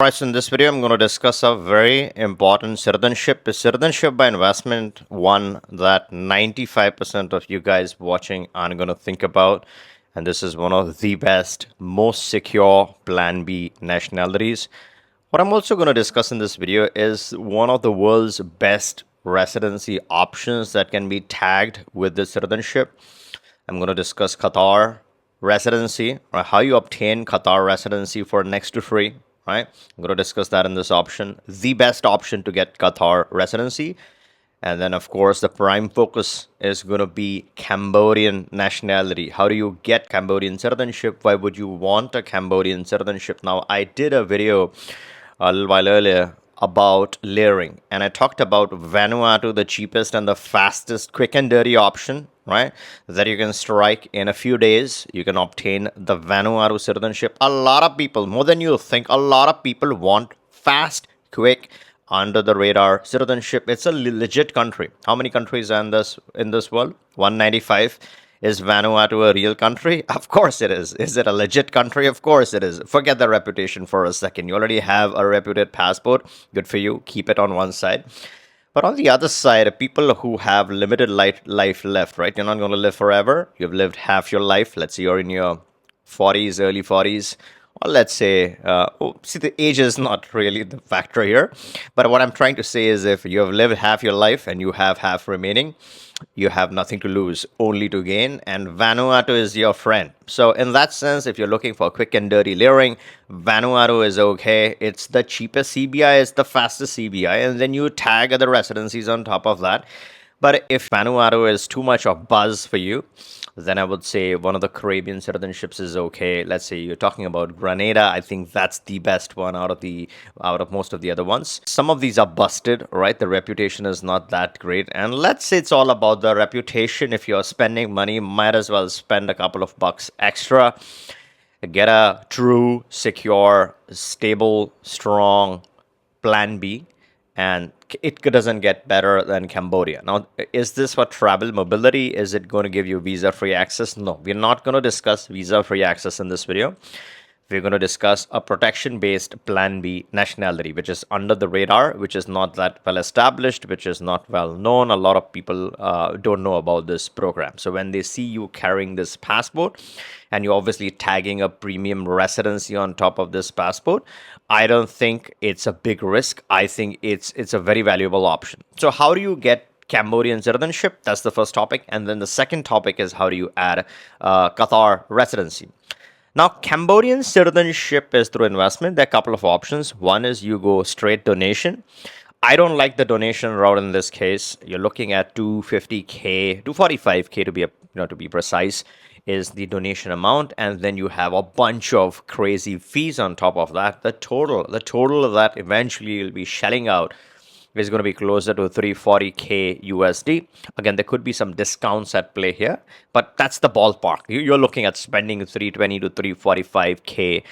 Right, so in this video, I'm going to discuss a very important citizenship. Is citizenship by investment one that 95% of you guys watching are going to think about? And this is one of the best, most secure Plan B nationalities. What I'm also going to discuss in this video is one of the world's best residency options that can be tagged with this citizenship. I'm going to discuss Qatar residency, or how you obtain Qatar residency for next to free. Right? I'm going to discuss that in this option, the best option to get Qatar residency. And then, of course, the prime focus is going to be Cambodian nationality. How do you get Cambodian citizenship? Why would you want a Cambodian citizenship? Now, I did a video a little while earlier about layering, and I talked about Vanuatu, the cheapest and the fastest, quick and dirty option, right? That you can strike in a few days. You can obtain the Vanuatu citizenship. A lot of people, more than you think, a lot of people want fast, quick, under the radar citizenship. It's a legit country. How many countries are in this world? 195. Is Vanuatu a real country? Of course it is. Is it a legit country? Of course it is. Forget the reputation for a second. You already have a reputed passport. Good for you. Keep it on one side. But on the other side, people who have limited life left, right? You're not going to live forever. You've lived half your life. Let's say you're in your 40s, early 40s. Or let's say, see, the age is not really the factor here. But what I'm trying to say is if you have lived half your life and you have half remaining, you have nothing to lose, only to gain. And Vanuatu is your friend. So in that sense, if you're looking for quick and dirty layering, Vanuatu is okay. It's the cheapest CBI, it's the fastest CBI. And then you tag other residencies on top of that. But if Vanuatu is too much of buzz for you, then I would say one of the Caribbean citizenships is okay. Let's say you're talking about Grenada. I think that's the best one out of most of the other ones. Some of these are busted, right? The reputation is not that great. And let's say it's all about the reputation. If you're spending money, might as well spend a couple of bucks extra. Get a true, secure, stable, strong Plan B. And it doesn't get better than Cambodia. Now, is this for travel mobility? Is it going to give you visa-free access? No, we're not going to discuss visa-free access in this video. We're going to discuss a protection-based Plan B nationality, which is under the radar, which is not that well established, which is not well known. A lot of people don't know about this program. So when they see you carrying this passport and you're obviously tagging a premium residency on top of this passport, I don't think it's a big risk. I think it's a very valuable option. So how do you get Cambodian citizenship? That's the first topic. And then the second topic is how do you add Qatar residency? Now, Cambodian citizenship is through investment. There are a couple of options. One is you go straight donation. I don't like the donation route in this case. You're looking at 250K, 245K to be precise, is the donation amount, and then you have a bunch of crazy fees on top of that. The total of that eventually you'll be shelling out is going to be closer to 340K USD. Again, there could be some discounts at play here, but that's the ballpark. You're looking at spending 320 to 345K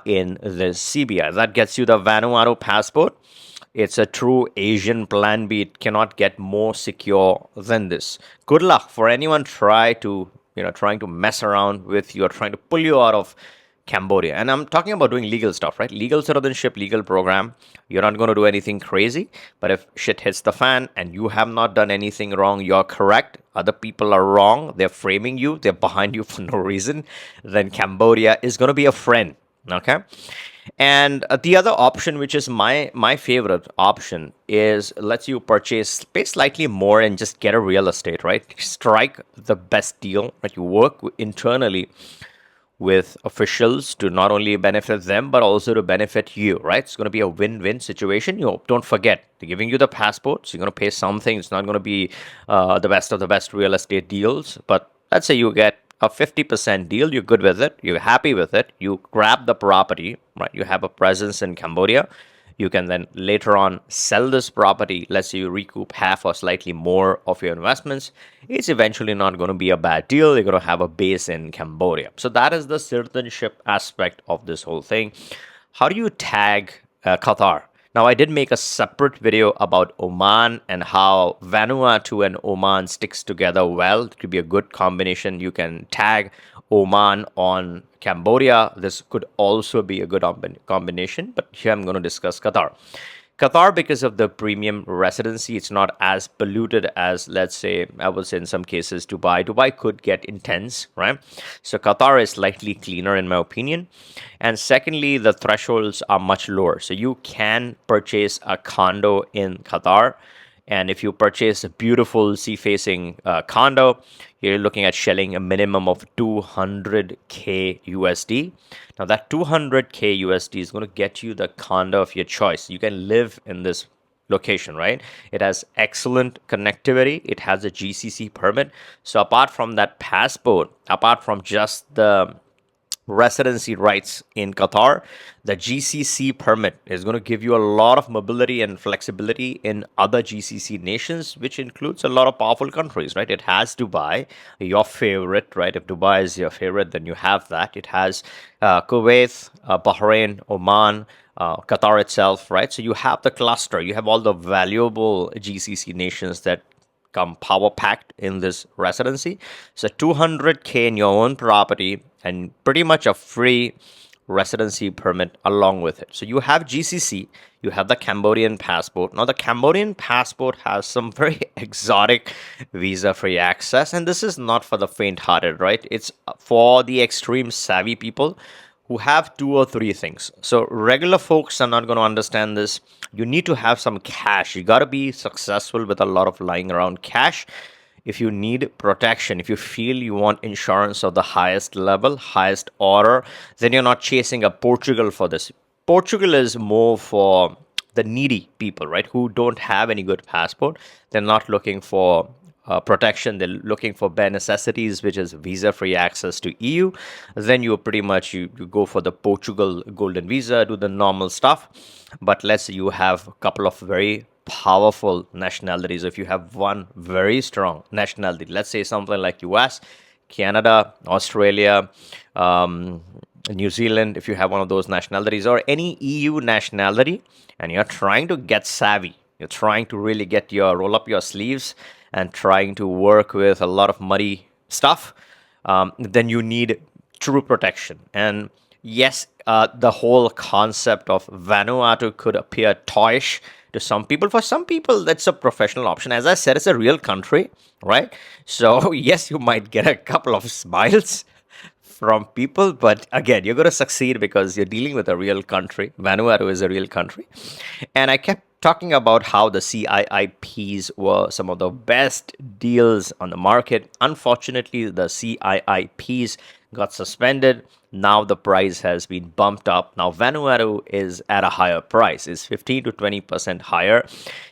in this CBI. That gets you the Vanuatu passport. It's a true Asian Plan B. It cannot get more secure than this. Good luck for anyone trying to mess around with you or trying to pull you out of Cambodia. And I'm talking about doing legal stuff, right? Legal citizenship, legal program. You're not going to do anything crazy. But if shit hits the fan and you have not done anything wrong, you're correct. Other people are wrong. They're framing you. They're behind you for no reason. Then Cambodia is going to be a friend. Okay. And the other option, which is my favorite option, is lets you pay slightly more and just get a real estate, right? Strike the best deal, right? You work internally with officials to not only benefit them, but also to benefit you, right? It's going to be a win-win situation. Don't forget, they're giving you the passport, so you're going to pay something. It's not going to be the best of the best real estate deals, but let's say you get a 50% deal, you're good with it, you're happy with it, you grab the property, right? You have a presence in Cambodia. You can then later on sell this property. Let's say you recoup half or slightly more of your investments. It's eventually not going to be a bad deal. You're going to have a base in Cambodia. So that is the citizenship aspect of this whole thing. How do you tag Qatar? Now, I did make a separate video about Oman and how Vanuatu and Oman sticks together well. It could be a good combination. You can tag Oman on Cambodia. This could also be a good combination, but here I'm going to discuss Qatar. Qatar, because of the premium residency, it's not as polluted as, let's say, I would say in some cases, Dubai. Dubai could get intense, right? So Qatar is slightly cleaner, in my opinion. And secondly, the thresholds are much lower. So you can purchase a condo in Qatar. And if you purchase a beautiful sea-facing condo, you're looking at shelling a minimum of 200k USD. Now that 200k USD is going to get you the condo of your choice. You can live in this location, right? It has excellent connectivity. It has a GCC permit. So apart from that passport, apart from just the residency rights in Qatar, the GCC permit is going to give you a lot of mobility and flexibility in other GCC nations, which includes a lot of powerful countries, right? It has Dubai, your favorite, right? If Dubai is your favorite, then you have that. It has Kuwait, Bahrain, Oman, Qatar itself, right? So you have the cluster, you have all the valuable GCC nations that come power packed in this residency. So 200k in your own property and pretty much a free residency permit along with it. So you have GCC, you have the Cambodian passport. Now the Cambodian passport has some very exotic visa free access, and this is not for the faint hearted, right? It's for the extreme savvy people who have two or three things. So regular folks are not going to understand this. You need to have some cash. You got to be successful with a lot of lying around cash. If you need protection, if you feel you want insurance of the highest level, highest order, then you're not chasing a Portugal for this. Portugal is more for the needy people, right? Who don't have any good passport. They're not looking for protection. They're looking for bare necessities, which is visa-free access to EU. Then you pretty much you go for the Portugal golden visa, do the normal stuff. But let's say you have a couple of very powerful nationalities. If you have one very strong nationality, let's say something like US, Canada, Australia, New Zealand, if you have one of those nationalities or any EU nationality, and you're trying to get savvy, you're trying to really roll up your sleeves and trying to work with a lot of muddy stuff, then you need true protection. And yes, the whole concept of Vanuatu could appear toyish to some people. For some people, that's a professional option. As I said, it's a real country, right? So yes, you might get a couple of smiles from people, but again, you're going to succeed because you're dealing with a real country. Vanuatu is a real country. And I kept talking about how the CIIPs were some of the best deals on the market. Unfortunately, the CIIPs got suspended. Now the price has been bumped up. Now Vanuatu is at a higher price. It's 15 to 20% higher.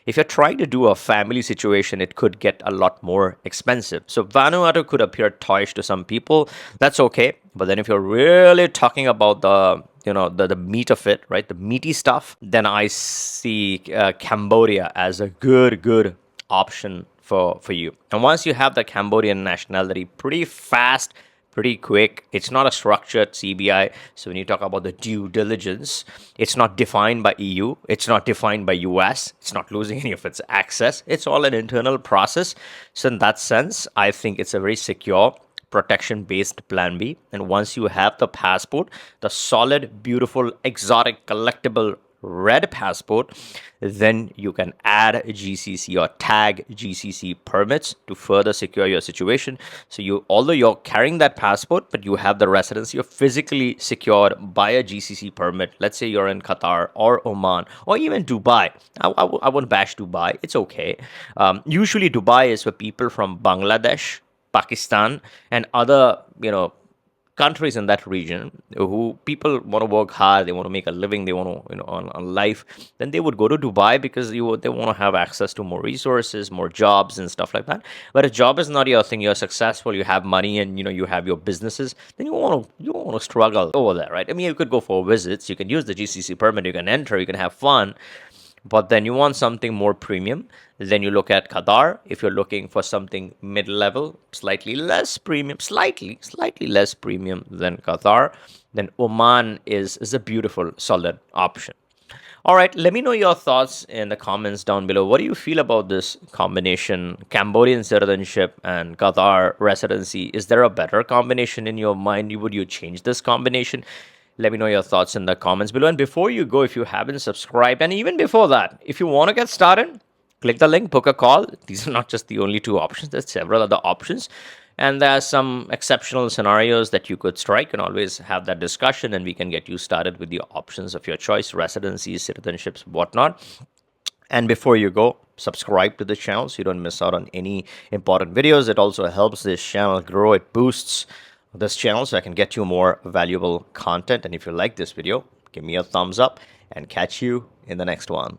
If you're trying to do a family situation, it could get a lot more expensive. So Vanuatu could appear toyish to some people. That's okay. But then if you're really talking about the meat of it, right, the meaty stuff, then I see Cambodia as a good option for you. And once you have the Cambodian nationality, pretty fast, pretty quick. It's not a structured CBI. So when you talk about the due diligence, it's not defined by EU. It's not defined by US. It's not losing any of its access. It's all an internal process. So in that sense, I think it's a very secure protection-based plan B. And once you have the passport, the solid, beautiful, exotic, collectible red passport, then you can add GCC or tag GCC permits to further secure your situation. So although you're carrying that passport, but you have the residency, you're physically secured by a GCC permit. Let's say you're in Qatar or Oman or even Dubai. I won't bash Dubai. It's okay. Usually Dubai is for people from Bangladesh, Pakistan, and other, countries in that region who people want to work hard, they want to make a living, they want to, on life, then they would go to Dubai because they want to have access to more resources, more jobs and stuff like that. But if job is not your thing, you're successful, you have money and, you have your businesses, then you want to struggle over there, right? I mean, you could go for visits, you can use the GCC permit, you can enter, you can have fun. But then you want something more premium, then you look at Qatar. If you're looking for something mid-level, slightly less premium, slightly less premium than Qatar, then Oman is a beautiful, solid option. All right, let me know your thoughts in the comments down below. What do you feel about this combination, Cambodian citizenship and Qatar residency? Is there a better combination in your mind? Would you change this combination? Let me know your thoughts in the comments below. And before you go, if you haven't subscribed, and even before that, if you want to get started, click the link, book a call. These are not just the only two options, there's several other options. And there are some exceptional scenarios that you could strike and always have that discussion, and we can get you started with the options of your choice, residencies, citizenships, whatnot. And before you go, subscribe to the channel so you don't miss out on any important videos. It also helps this channel grow. It boosts this channel so I can get you more valuable content. And if you like this video, give me a thumbs up and catch you in the next one.